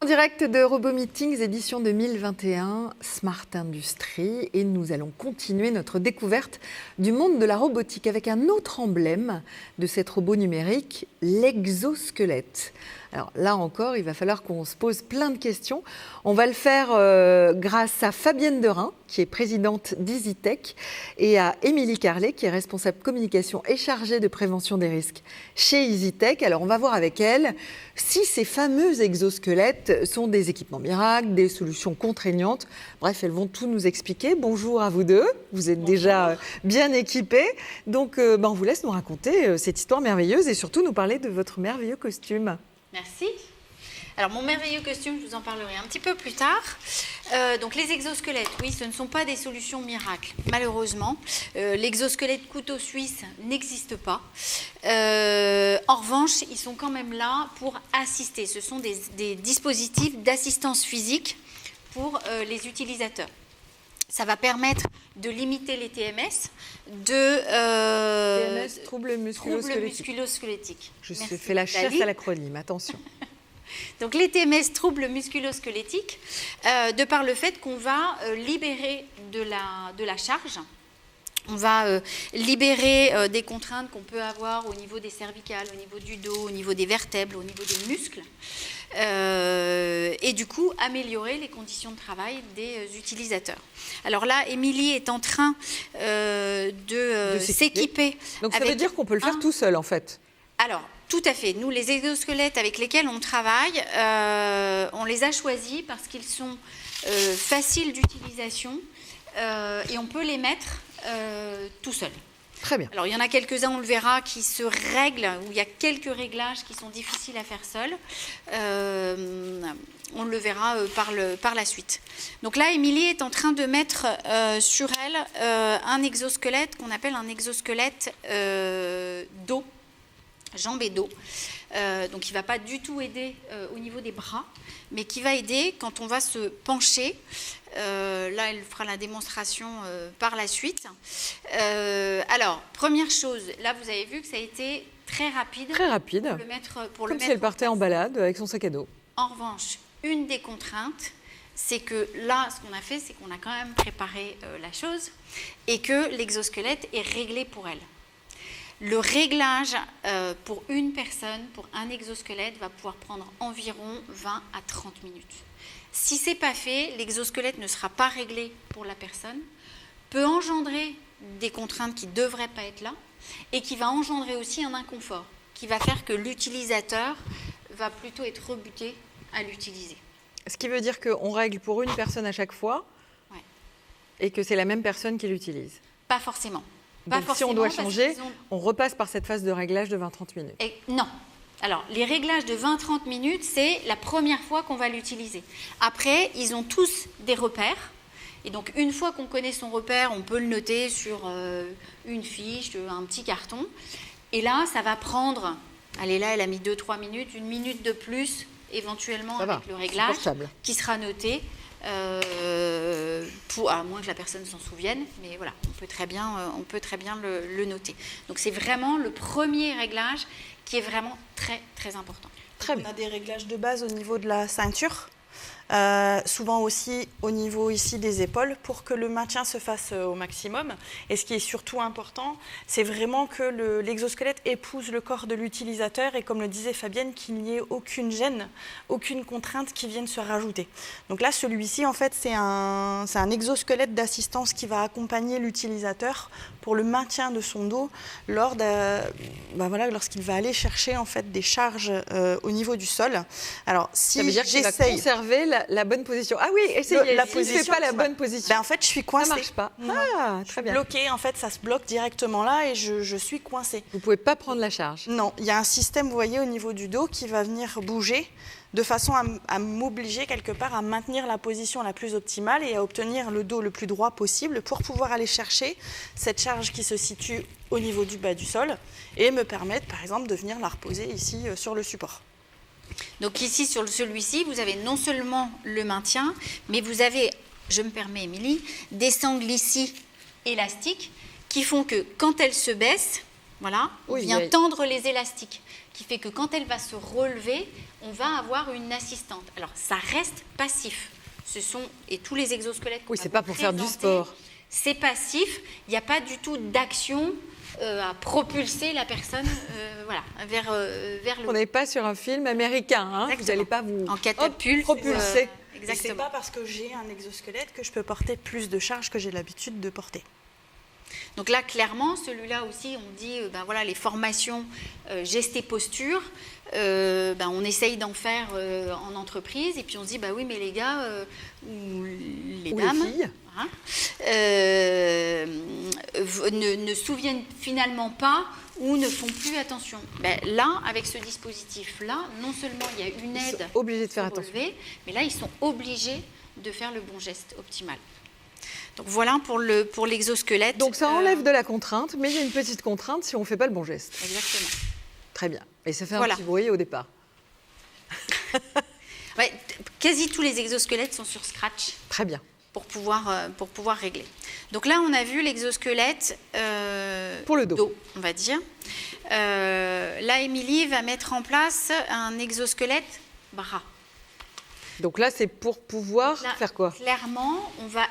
En direct de RoboMeetings, édition 2021, Smart Industry, et nous allons continuer notre découverte du monde de la robotique avec un autre emblème de cette robot numérique, l'exosquelette. Alors là encore, il va falloir qu'on se pose plein de questions. On va le faire grâce à Fabienne Derain, qui est présidente d'EasyTech, et à Émilie Carlet, qui est responsable communication et chargée de prévention des risques chez EasyTech. Alors on va voir avec elle si ces fameux exosquelettes sont des équipements miracles, des solutions contraignantes. Bref, elles vont tout nous expliquer. Bonjour à vous deux, vous êtes déjà bien équipés. Donc on vous laisse nous raconter cette histoire merveilleuse et surtout nous parler de votre merveilleux costume. Merci. Alors, mon merveilleux costume, je vous en parlerai un petit peu plus tard. Donc, les exosquelettes, oui, ce ne sont pas des solutions miracles, malheureusement. L'exosquelette couteau suisse n'existe pas. En revanche, ils sont quand même là pour assister. Ce sont des dispositifs d'assistance physique pour les utilisateurs. Ça va permettre de limiter les TMS, TMS, troubles musculo-squelettiques. Je fais la chasse à l'acronyme, attention. Donc les TMS, troubles musculo-squelettiques, de par le fait qu'on va libérer de la charge, on va libérer des contraintes qu'on peut avoir au niveau des cervicales, au niveau du dos, au niveau des vertèbres, au niveau des muscles, et du coup améliorer les conditions de travail des utilisateurs. Alors là, Émilie est en train de s'équiper. Donc ça veut dire qu'on peut le faire tout seul en fait. Alors, tout à fait. Nous, les exosquelettes avec lesquels on travaille, on les a choisis parce qu'ils sont faciles d'utilisation et on peut les mettre tout seul. Très bien. Alors, il y en a quelques-uns, on le verra, qui se règlent, où il y a quelques réglages qui sont difficiles à faire seul. On le verra par la suite. Donc là, Émilie est en train de mettre sur elle un exosquelette qu'on appelle un exosquelette dos, jambes et dos. Donc, il ne va pas du tout aider au niveau des bras, mais qui va aider quand on va se pencher. Là, elle fera la démonstration par la suite. Alors, première chose, là, vous avez vu que ça a été très rapide. Très rapide, comme si elle partait en balade avec son sac à dos. En revanche, une des contraintes, c'est que là, ce qu'on a fait, c'est qu'on a quand même préparé la chose et que l'exosquelette est réglé pour elle. Le réglage pour une personne, pour un exosquelette, va pouvoir prendre environ 20 à 30 minutes. Si ce n'est pas fait, l'exosquelette ne sera pas réglé pour la personne, peut engendrer des contraintes qui ne devraient pas être là et qui va engendrer aussi un inconfort qui va faire que l'utilisateur va plutôt être rebuté à l'utiliser. Ce qui veut dire qu'on règle pour une personne à chaque fois et que c'est la même personne qui l'utilise. Pas forcément. Donc si on doit changer, on repasse par cette phase de réglage de 20-30 minutes. Non. Alors, les réglages de 20-30 minutes, c'est la première fois qu'on va l'utiliser. Après, ils ont tous des repères. Et donc, une fois qu'on connaît son repère, on peut le noter sur une fiche, un petit carton. Et là, ça va prendre... Allez, là, elle a mis 2-3 minutes, 1 minute de plus, éventuellement, avec le réglage, qui sera noté. À moins que la personne s'en souvienne, mais voilà, on peut très bien le noter. Donc c'est vraiment le premier réglage qui est vraiment très très important. Très bien. On a des réglages de base au niveau de la ceinture, souvent aussi au niveau ici des épaules, pour que le maintien se fasse au maximum. Et ce qui est surtout important, c'est vraiment que l'exosquelette épouse le corps de l'utilisateur et, comme le disait Fabienne, qu'il n'y ait aucune gêne, aucune contrainte qui vienne se rajouter. Donc là, celui-ci, en fait, c'est un exosquelette d'assistance qui va accompagner l'utilisateur pour le maintien de son dos lorsqu'il va aller chercher en fait des charges au niveau du sol. Alors, si ça veut dire qu'il va conserver la bonne position. Ah oui, essayez. Si je ne fais pas la bonne position. En fait, je suis coincée. Ça ne marche pas. Très bien. Bloquée, en fait, ça se bloque directement là et je suis coincée. Vous ne pouvez pas prendre la charge. Non, il y a un système, vous voyez, au niveau du dos qui va venir bouger de façon à m'obliger quelque part à maintenir la position la plus optimale et à obtenir le dos le plus droit possible pour pouvoir aller chercher cette charge qui se situe au niveau du bas du sol et me permettre, par exemple, de venir la reposer ici sur le support. Donc ici, sur celui-ci, vous avez non seulement le maintien, mais vous avez, je me permets Émilie, des sangles ici élastiques qui font que quand elles se baissent, vous Voilà, on vient tendre les élastiques, qui fait que quand elle va se relever, on va avoir une assistante. Alors, ça reste passif. Et tous les exosquelettes. Oui, c'est pas pour faire du sport. C'est passif. Il n'y a pas du tout d'action à propulser la personne vers le. On n'est pas sur un film américain. Hein, vous n'allez pas vous en catapulte propulser. Exactement. Et c'est pas parce que j'ai un exosquelette que je peux porter plus de charges que j'ai l'habitude de porter. Donc là, clairement, celui-là aussi, on dit, les formations gestes et posture, on essaye d'en faire en entreprise, et puis on se dit, oui, mais les gars ou les dames, les filles. Ne souviennent finalement pas ou ne font plus attention. Là, avec ce dispositif-là, non seulement il y a une aide, ils sont obligés de faire attention, mais là, ils sont obligés de faire le bon geste optimal. Donc voilà pour l'exosquelette. Donc ça enlève de la contrainte, mais il y a une petite contrainte si on ne fait pas le bon geste. Exactement. Très bien. Et ça fait un petit bruit au départ. Quasi tous les exosquelettes sont sur Scratch. Très bien. Pour pouvoir régler. Donc là, on a vu l'exosquelette pour le dos, on va dire. Là, Émilie va mettre en place un exosquelette bras. Donc là, c'est pour pouvoir faire quoi? Clairement, on va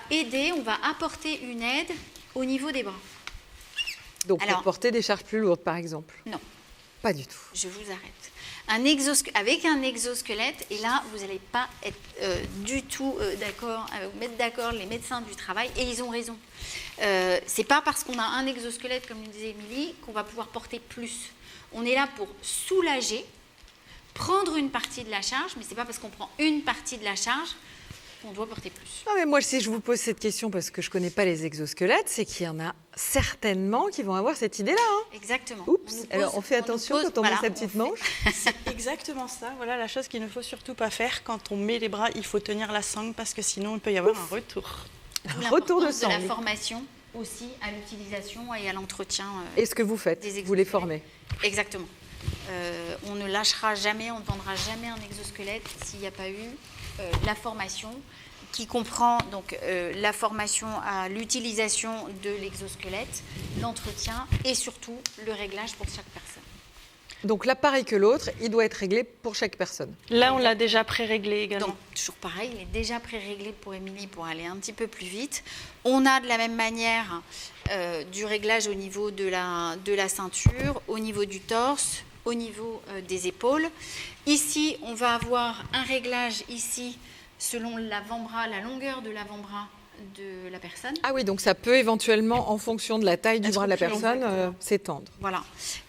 apporter une aide au niveau des bras. Donc pour porter des charges plus lourdes, par exemple? Non. Pas du tout. Je vous arrête. Avec un exosquelette, et là, vous n'allez pas être du tout mettre d'accord les médecins du travail, et ils ont raison. C'est pas parce qu'on a un exosquelette, comme nous disait Émilie, qu'on va pouvoir porter plus. On est là pour soulager, prendre une partie de la charge, mais c'est pas parce qu'on prend une partie de la charge qu'on doit porter plus. Non, mais moi, si je vous pose cette question parce que je connais pas les exosquelettes, c'est qu'il y en a certainement qui vont avoir cette idée-là. Hein. Exactement. Oups. Alors, on fait attention quand on met sa petite manche. C'est exactement ça. Voilà la chose qu'il ne faut surtout pas faire. Quand on met les bras, il faut tenir la sangle parce que sinon, il peut y avoir un retour. Un retour de sangle. De la formation aussi à l'utilisation et à l'entretien. Et ce que vous faites, vous les formez. Exactement. On ne lâchera jamais, on ne vendra jamais un exosquelette s'il n'y a pas eu la formation qui comprend donc la formation à l'utilisation de l'exosquelette, l'entretien et surtout le réglage pour chaque personne. Donc là, pareil que l'autre, il doit être réglé pour chaque personne. Là, on l'a déjà pré-réglé également. Donc, toujours pareil, il est déjà pré-réglé pour Émilie pour aller un petit peu plus vite. On a de la même manière du réglage au niveau de la ceinture, au niveau du torse, au niveau des épaules. Ici, on va avoir un réglage ici selon l'avant-bras, la longueur de l'avant-bras de la personne. Ah oui, donc ça peut éventuellement, en fonction de la taille du bras de la personne, s'étendre. Voilà.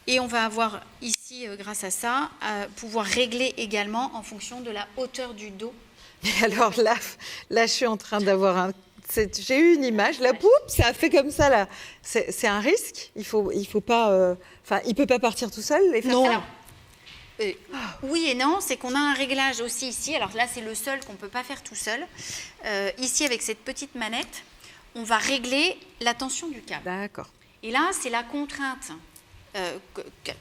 Et on va avoir ici, grâce à ça, pouvoir régler également en fonction de la hauteur du dos. Et alors là, je suis en train d'avoir j'ai eu une image, là, poup, ça a fait comme ça, là. C'est un risque. Il faut pas. Enfin, il peut pas partir tout seul. Non. Alors, oui et non, c'est qu'on a un réglage aussi ici. Alors là, c'est le seul qu'on ne peut pas faire tout seul. Ici, avec cette petite manette, on va régler la tension du câble. D'accord. Et là, c'est la contrainte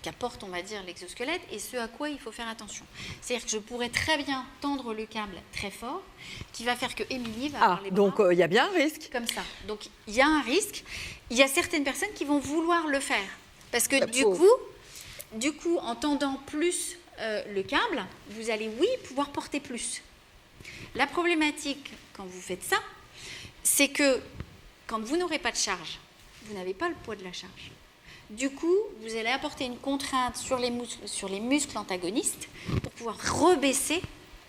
qu'apporte, on va dire, l'exosquelette et ce à quoi il faut faire attention. C'est-à-dire que je pourrais très bien tendre le câble très fort, qui va faire que Émilie va avoir les bras. Donc il y a bien un risque. Comme ça. Donc il y a un risque. Il y a certaines personnes qui vont vouloir le faire. Parce que du coup, en tendant plus le câble, vous allez, pouvoir porter plus. La problématique, quand vous faites ça, c'est que quand vous n'aurez pas de charge, vous n'avez pas le poids de la charge. Du coup, vous allez apporter une contrainte sur les muscles antagonistes pour pouvoir rebaisser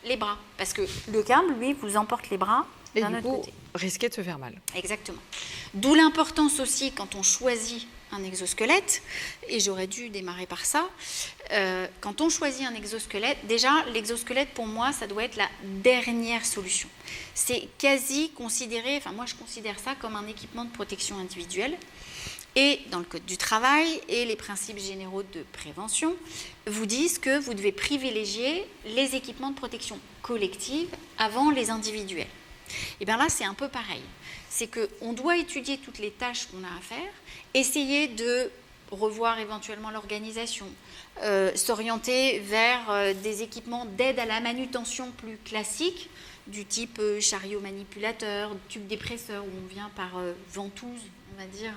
les bras. Parce que le câble, lui, vous emporte les bras d'un autre côté. Risquer de se faire mal. Exactement. D'où l'importance aussi, quand on choisit un exosquelette, et j'aurais dû démarrer par ça, quand on choisit un exosquelette, déjà, l'exosquelette, pour moi, ça doit être la dernière solution. C'est quasi considéré, moi je considère ça comme un équipement de protection individuelle. Et dans le Code du travail et les principes généraux de prévention vous disent que vous devez privilégier les équipements de protection collective avant les individuels. Et bien là, c'est un peu pareil. C'est qu'on doit étudier toutes les tâches qu'on a à faire, essayer de revoir éventuellement l'organisation, s'orienter vers des équipements d'aide à la manutention plus classiques, du type chariot manipulateur, tube dépresseur, où on vient par ventouse, on va dire,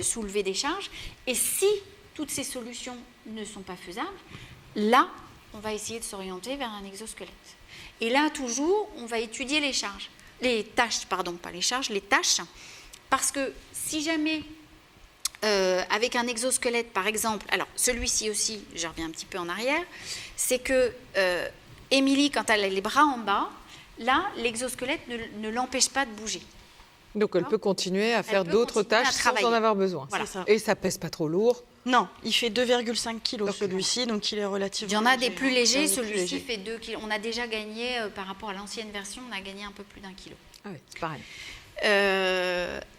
soulever des charges. Et si toutes ces solutions ne sont pas faisables, là, on va essayer de s'orienter vers un exosquelette. Et là, toujours, on va étudier les tâches, parce que si jamais, avec un exosquelette, par exemple, alors celui-ci aussi, je reviens un petit peu en arrière, c'est que Émilie, quand elle a les bras en bas, là, l'exosquelette ne l'empêche pas de bouger. Donc elle peut continuer à faire d'autres tâches sans en avoir besoin. Voilà. Et ça pèse pas trop lourd. Non, il fait 2,5 kg celui-ci, donc il est relativement. Il y en a des plus légers, Il y en a des plus celui-ci légers. fait 2 kg. On a déjà gagné, par rapport à l'ancienne version, on a gagné un peu plus d'1 kilo. Ah oui, c'est pareil.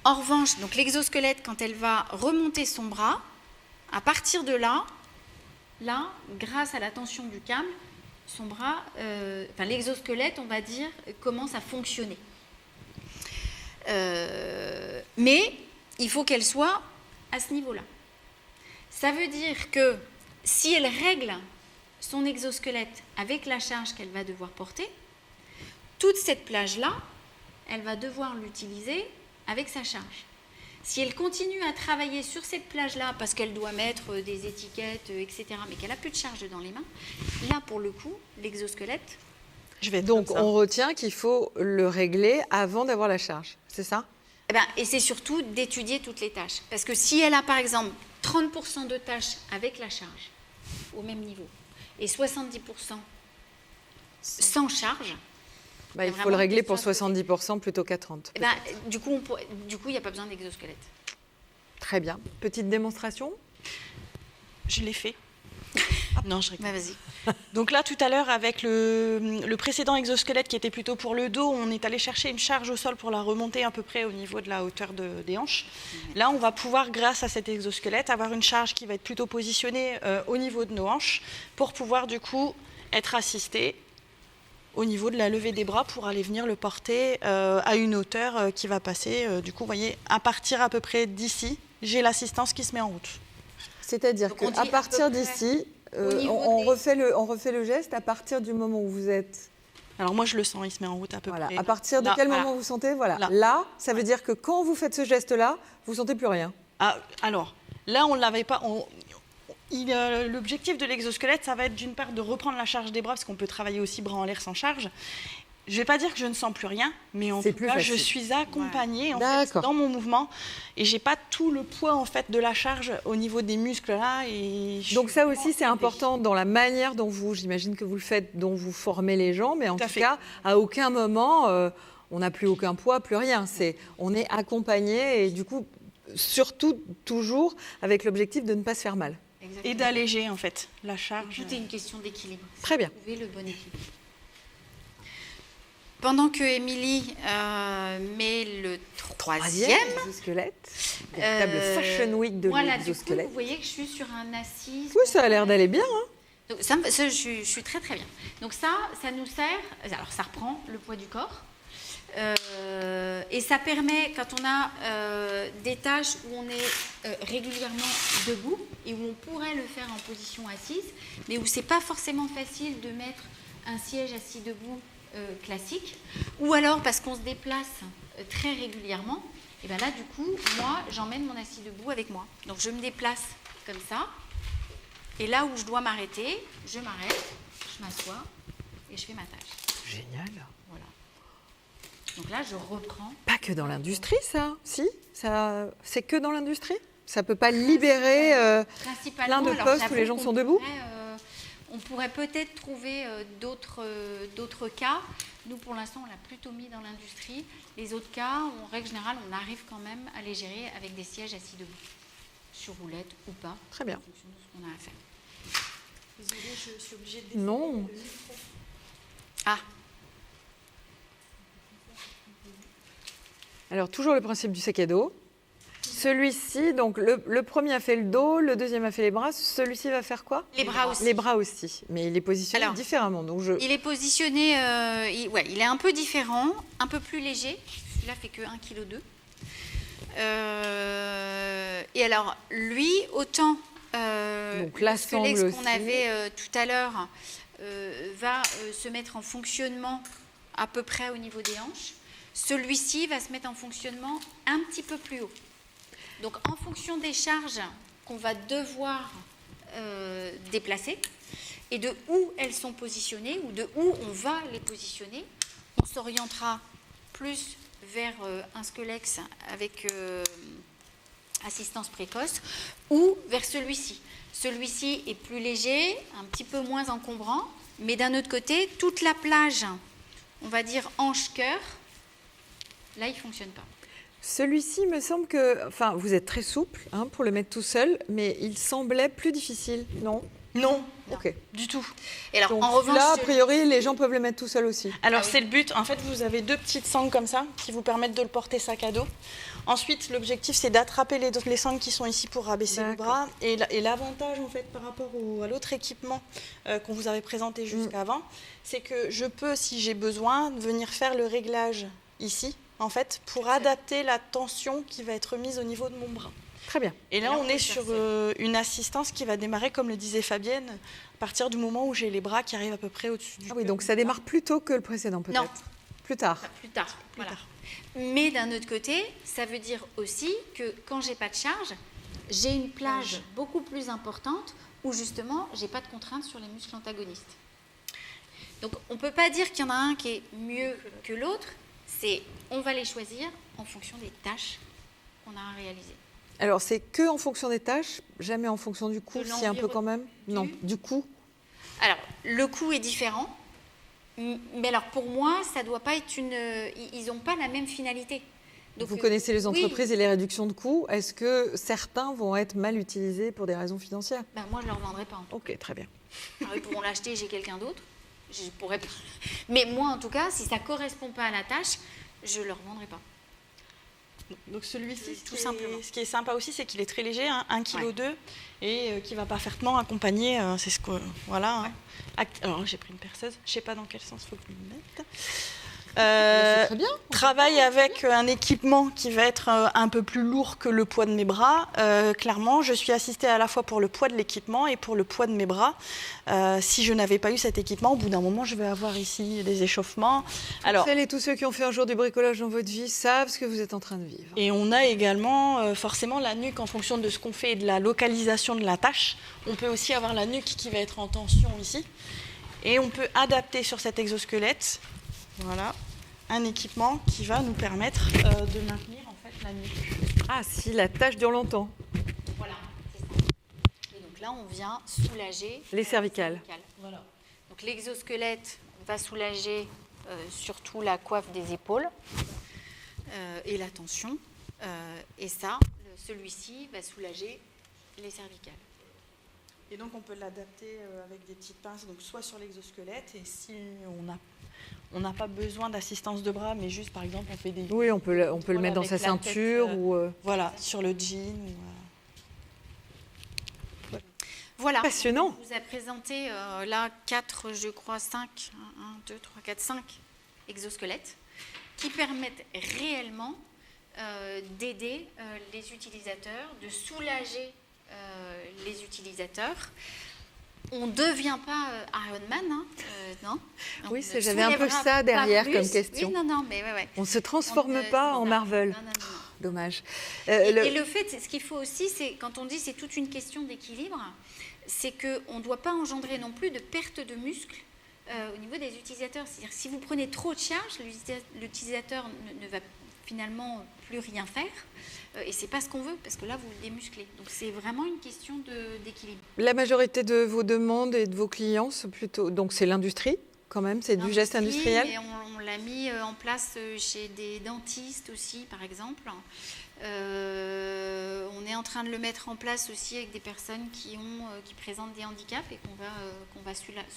En revanche, donc l'exosquelette, quand elle va remonter son bras, à partir de là, grâce à la tension du câble, son bras, l'exosquelette, on va dire, commence à fonctionner. Mais il faut qu'elle soit à ce niveau-là. Ça veut dire que si elle règle son exosquelette avec la charge qu'elle va devoir porter, toute cette plage-là, elle va devoir l'utiliser avec sa charge. Si elle continue à travailler sur cette plage-là parce qu'elle doit mettre des étiquettes, etc., mais qu'elle n'a plus de charge dans les mains, là, pour le coup, l'exosquelette... Donc on retient qu'il faut le régler avant d'avoir la charge, c'est ça ? Et c'est surtout d'étudier toutes les tâches. Parce que si elle a, par exemple, 30% de tâches avec la charge, au même niveau, et 70% sans charge... il faut le régler pour 70% plutôt qu'à 30%. Du coup, il n'y a pas besoin d'exosquelette. Très bien. Petite démonstration ? Je l'ai fait. Non, je rigole. Vas-y. Donc là, tout à l'heure, avec le précédent exosquelette qui était plutôt pour le dos, on est allé chercher une charge au sol pour la remonter à peu près au niveau de la hauteur des hanches. Là, on va pouvoir, grâce à cet exosquelette, avoir une charge qui va être plutôt positionnée au niveau de nos hanches pour pouvoir, du coup, être assisté au niveau de la levée des bras pour aller venir le porter à une hauteur qui va passer. Du coup, vous voyez, à partir à peu près d'ici, j'ai l'assistance qui se met en route. C'est-à-dire qu'à partir d'ici, on refait le geste à partir du moment où vous êtes... Alors moi, je le sens, il se met en route à peu près. À partir de quel moment vous sentez ? Là, ça veut dire que quand vous faites ce geste-là, vous ne sentez plus rien. Alors, là, on ne l'avait pas... L'objectif de l'exosquelette, ça va être d'une part de reprendre la charge des bras, parce qu'on peut travailler aussi bras en l'air sans charge. Je ne vais pas dire que je ne sens plus rien, mais en tout cas, je suis accompagnée en fait, dans mon mouvement et je n'ai pas tout le poids en fait, de la charge au niveau des muscles là. Donc ça aussi, c'est important dans la manière dont j'imagine que vous le faites, dont vous formez les gens, mais en tout cas, à aucun moment, on n'a plus aucun poids, plus rien. On est accompagné et du coup, surtout toujours avec l'objectif de ne pas se faire mal. Exactement. Et d'alléger en fait la charge. Tout est une question d'équilibre. Très bien. Trouver le bon équilibre. Pendant que Émilie met le troisième exosquelette, véritable Fashion Week de l'exosquelette. Vous voyez que je suis sur un assis. Oui, ça a l'air d'aller bien. Donc, je suis très très bien. Donc ça nous sert. Alors ça reprend le poids du corps. Et ça permet, quand on a des tâches où on est régulièrement debout et où on pourrait le faire en position assise, mais où c'est pas forcément facile de mettre un siège assis debout classique, ou alors parce qu'on se déplace très régulièrement, et bien là du coup, moi j'emmène mon assis debout avec moi. Donc je me déplace comme ça, et là où je dois m'arrêter, je m'arrête, je m'assois et je fais ma tâche. Génial. Voilà. Donc là je reprends. Pas que dans l'industrie ça, si ça, c'est que dans l'industrie. Ça peut pas libérer plein de postes où les gens sont debout. On pourrait peut-être trouver d'autres cas. Nous, pour l'instant, on l'a plutôt mis dans l'industrie. Les autres cas, en règle générale, on arrive quand même à les gérer avec des sièges assis debout, sur roulette ou pas. Très bien. En fonction de ce qu'on a à faire. Désolée, je suis obligée de... Non. Alors, toujours le principe du sac à dos. Celui-ci, donc le premier a fait le dos, le deuxième a fait les bras. Celui-ci va faire quoi ? Les bras aussi. Les bras aussi, mais il est positionné différemment. Donc il est positionné, il est un peu différent, un peu plus léger. Celui-là fait que 1,2 kg. Et alors, lui, autant donc, la ce qu'on avait tout à l'heure va se mettre en fonctionnement à peu près au niveau des hanches. Celui-ci va se mettre en fonctionnement un petit peu plus haut. Donc, en fonction des charges qu'on va devoir déplacer et de où elles sont positionnées ou de où on va les positionner. On s'orientera plus vers un Scolex avec assistance précoce ou vers celui-ci. Celui-ci est plus léger, un petit peu moins encombrant, mais d'un autre côté, toute la plage, on va dire hanche-cœur, là, il ne fonctionne pas. Celui-ci me semble que... Enfin, vous êtes très souple pour le mettre tout seul, mais il semblait plus difficile, non ? Non, Ok. du tout. Et alors, Donc en revanche, là, a priori, les gens peuvent le mettre tout seul aussi. Alors, Ah oui. c'est le but. En fait, vous avez 2 petites sangles comme ça qui vous permettent de le porter sac à dos. Ensuite, l'objectif, c'est d'attraper les sangles qui sont ici pour rabaisser le bras. Et l'avantage, en fait, par rapport à l'autre équipement qu'on vous avait présenté jusqu'avant, c'est que je peux, si j'ai besoin, venir faire le réglage ici, en fait, pour adapter la tension qui va être mise au niveau de mon bras. Très bien. Et là, là, on on est peut sur faire une assistance qui va démarrer, comme le disait Fabienne, à partir du moment où j'ai les bras qui arrivent à peu près au-dessus du Ah oui, cœur. donc ça démarre plus tôt que le précédent, peut-être. Non. Plus tard. Enfin, plus tard. Plus Voilà. tard. Mais d'un autre côté, ça veut dire aussi que quand j'ai pas de charge, j'ai une plage beaucoup plus importante où justement, j'ai pas de contraintes sur les muscles antagonistes. Donc, on peut pas dire qu'il y en a un qui est mieux que l'autre. On va les choisir en fonction des tâches qu'on a à réaliser. Alors, c'est que en fonction des tâches, jamais en fonction du coût, De si un peu quand même. Non, du coût. Alors, le coût est différent, mais alors pour moi, ça doit pas être ils n'ont pas la même finalité. Donc, Vous connaissez les entreprises oui. et les réductions de coûts. Est-ce que certains vont être mal utilisés pour des raisons financières ? Ben, moi, je ne leur vendrai pas. Ok, très bien. Alors, ils pourront l'acheter chez quelqu'un d'autre. Je pourrais pas. Mais moi, en tout cas, si ça ne correspond pas à la tâche, je ne leur vendrai pas. Donc celui-ci, Tout simplement. Ce qui est sympa aussi, c'est qu'il est très léger, 1,2 kg, Ouais. et qui va parfaitement accompagner, c'est ce que... Voilà. Alors, j'ai pris une perceuse, je ne sais pas dans quel sens il faut que je le mette. C'est très bien. Travaille avec un équipement qui va être un peu plus lourd que le poids de mes bras. Clairement, je suis assistée à la fois pour le poids de l'équipement et pour le poids de mes bras. Si je n'avais pas eu cet équipement, au bout d'un moment, je vais avoir ici des échauffements. Alors, Celles et tous ceux qui ont fait un jour du bricolage dans votre vie savent ce que vous êtes en train de vivre. et on a également forcément la nuque en fonction de ce qu'on fait et de la localisation de la tâche. On peut aussi avoir la nuque qui va être en tension ici. Et on peut adapter sur cet exosquelette, voilà, un équipement qui va nous permettre de maintenir en fait la nuque. Ah, si la tâche dure longtemps. Voilà, c'est ça. Et donc là, on vient soulager Les cervicales. Voilà. Donc l'exosquelette va soulager surtout la coiffe des épaules et la tension. Et ça, celui-ci va soulager les cervicales. Et donc on peut l'adapter avec des petites pinces, donc soit sur l'exosquelette, et si on n'a pas besoin d'assistance de bras, mais juste par exemple on fait des... Oui, on peut le Voilà, mettre dans avec sa la ceinture tête, ou... Voilà, sur le jean. Voilà. Passionnant. On vous a présenté là 4, je crois 5, 1, 2, 3, 4, 5 exosquelettes qui permettent réellement d'aider les utilisateurs, de soulager les utilisateurs. On ne devient pas Ironman, hein, non. Oui, On ne j'avais un peu soulèvera ça derrière pas comme plus. question. Oui, non, mais ouais. On ne se transforme On ne- pas en non, Marvel. non. Dommage. Et le fait, ce qu'il faut aussi, c'est quand on dit c'est toute une question d'équilibre, c'est qu'on ne doit pas engendrer non plus de perte de muscles au niveau des utilisateurs. C'est-à-dire si vous prenez trop de charge, l'utilisateur ne va finalement plus rien faire. Et c'est pas ce qu'on veut, parce que là, vous le démusclez. Donc c'est vraiment une question d'équilibre. La majorité de vos demandes et de vos clients, c'est plutôt... Donc c'est l'industrie, quand même, c'est du geste industriel. Mais on l'a mis en place chez des dentistes aussi, par exemple. On est en train de le mettre en place aussi avec des personnes qui présentent des handicaps et qu'on va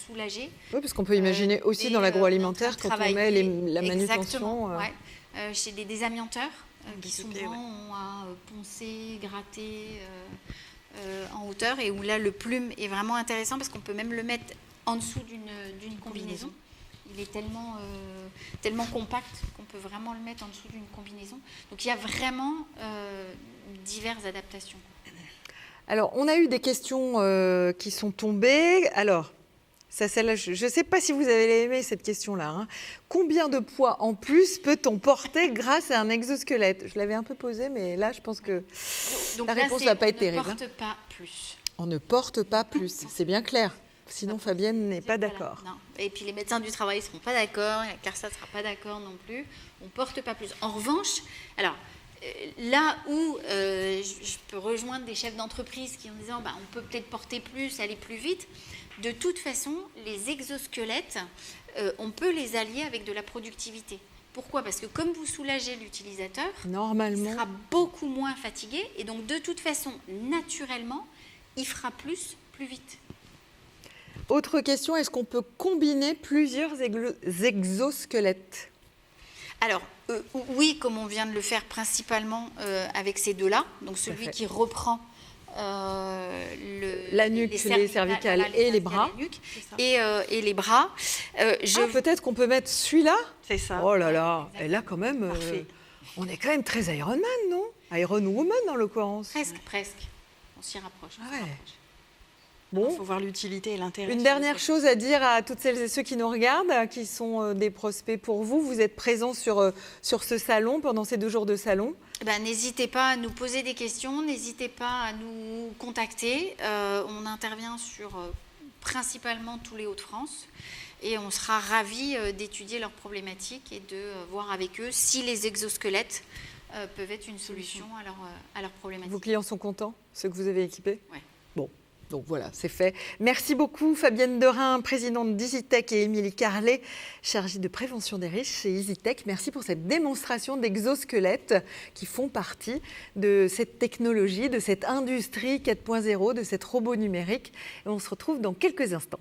soulager. Oui, parce qu'on peut imaginer aussi dans l'agroalimentaire, quand on met la manutention... Ouais. Chez des désamianteurs qui souvent ouais. ont à poncer, gratter en hauteur, et où là le plume est vraiment intéressant parce qu'on peut même le mettre en dessous d'une combinaison. Il est tellement compact qu'on peut vraiment le mettre en dessous d'une combinaison. Donc il y a vraiment diverses adaptations. Alors, on a eu des questions qui sont tombées. Alors, Ça, celle-là, je ne sais pas si vous avez aimé cette question-là. Hein. Combien de poids en plus peut-on porter grâce à un exosquelette? Je l'avais un peu posé, mais là, je pense que Donc la là, réponse ne va pas être terrible. On ne porte pas plus. On ne porte pas plus, c'est bien clair. Sinon, Fabienne n'est pas Voilà, d'accord. non. Et puis les médecins du travail ne seront pas d'accord, la CARSAT ne sera pas d'accord non plus. On ne porte pas plus. En revanche, alors, là où je peux rejoindre des chefs d'entreprise qui en disant on peut peut-être porter plus, aller plus vite, de toute façon, les exosquelettes, on peut les allier avec de la productivité. Pourquoi? Parce que comme vous soulagez l'utilisateur, Normalement, il sera beaucoup moins fatigué et donc de toute façon, naturellement, il fera plus vite. autre question, est-ce qu'on peut combiner plusieurs exosquelettes? Alors, oui, comme on vient de le faire principalement avec ces deux-là, donc celui qui reprend la nuque, les cervicales voilà, et les bras. Et les bras. Peut-être qu'on peut mettre celui-là? C'est ça. Oh là là, et là quand même, Parfait. on est quand même très Iron Man, non? Iron Woman en l'occurrence. Presque. On s'y rapproche. Ah ouais. Il Bon, faut voir l'utilité et l'intérêt. une dernière chose à dire à toutes celles et ceux qui nous regardent, qui sont des prospects pour vous. Vous êtes présents sur ce salon, pendant ces 2 jours de salon. N'hésitez pas à nous poser des questions, n'hésitez pas à nous contacter. On intervient sur principalement tous les Hauts-de-France et on sera ravis d'étudier leurs problématiques et de voir avec eux si les exosquelettes peuvent être une solution à leurs problématiques. Vos clients sont contents, ceux que vous avez équipés? Oui. Bon. Donc voilà, c'est fait. Merci beaucoup Fabienne Derain, présidente d'EasyTech, et Émilie Carlet, chargée de prévention des risques chez EasyTech. Merci pour cette démonstration d'exosquelettes qui font partie de cette technologie, de cette industrie 4.0, de cette robot numérique. Et on se retrouve dans quelques instants.